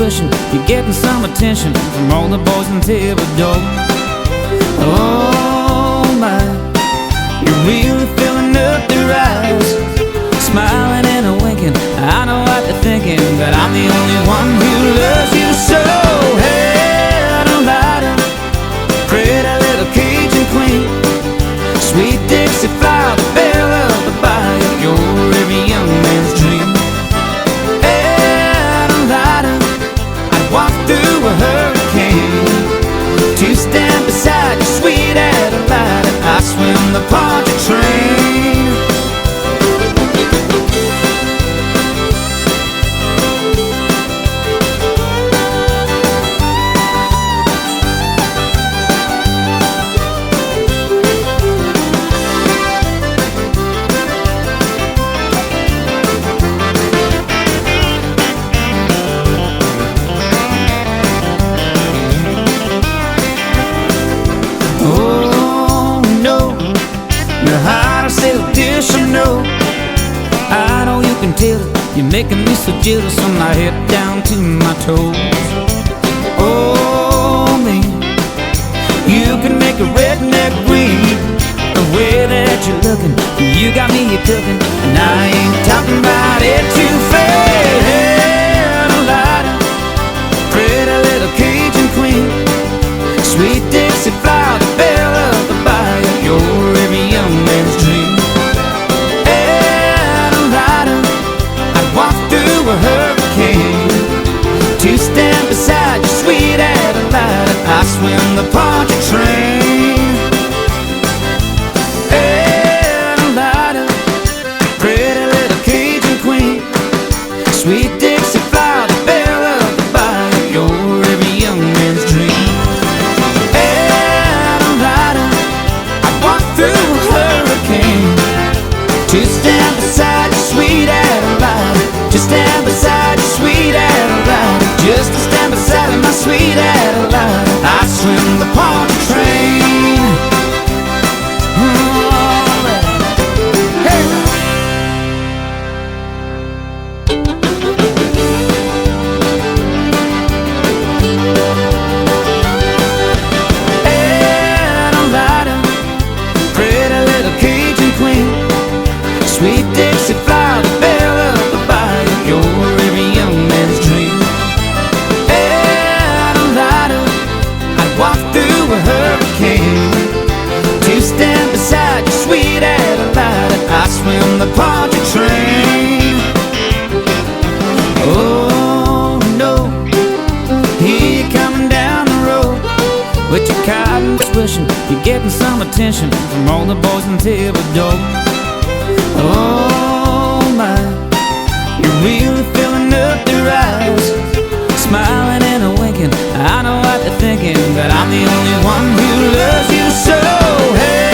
wishing you're getting some attention from all the boys in Thibodeau. Oh my, you're really filling up their eyes, smiling and a winking. I know what they're thinking, that I'm the only one who loves you so. Hey, Adelita, pretty little Cajun queen, sweet Dixie flower, the belle of the bayou, you're every young man's dream. Hey, Adelita, I'd walk through a hurricane to stand beside you, sweet Adelita. I swim the Poncha train. I know you can tell it, you're making me so jealous from my head down to my toes. Oh man, you can make a redneck green. The way that you're looking, you got me cooking, and I ain't talking about it too fast. Adelita, pretty little Cajun queen, sweet Dixie flower, the belle of the bayou, you're every young man's dream. A hurricane to stand beside you, sweet Adelita. I swim the Poncha train. Adelita, pretty little Cajun queen, sweet Dixie flower, the belle of the bayou, you're every young man's dream. Adelita, I walk through a hurricane to stand beside you, sweet Adelita. Just stand beside you, sweet Adelita. Just to stand beside my sweet Adelita. I swim the Poncha train. Hey. Adelita, pretty little Cajun queen, sweet Dixie flower, the belle of the bayou, you're every young man's dream. Adelita, I'd walk through a hurricane to stand beside you, sweet Adelita. I swim the Poncha train. Oh no, here you coming down the road with your cotton wishing you're getting some attention from all the boys in Thibodeau. Oh my, you're really filling up their eyes, smiling and a winking. I know what they're thinking, that I'm the only one who loves you so. Hey,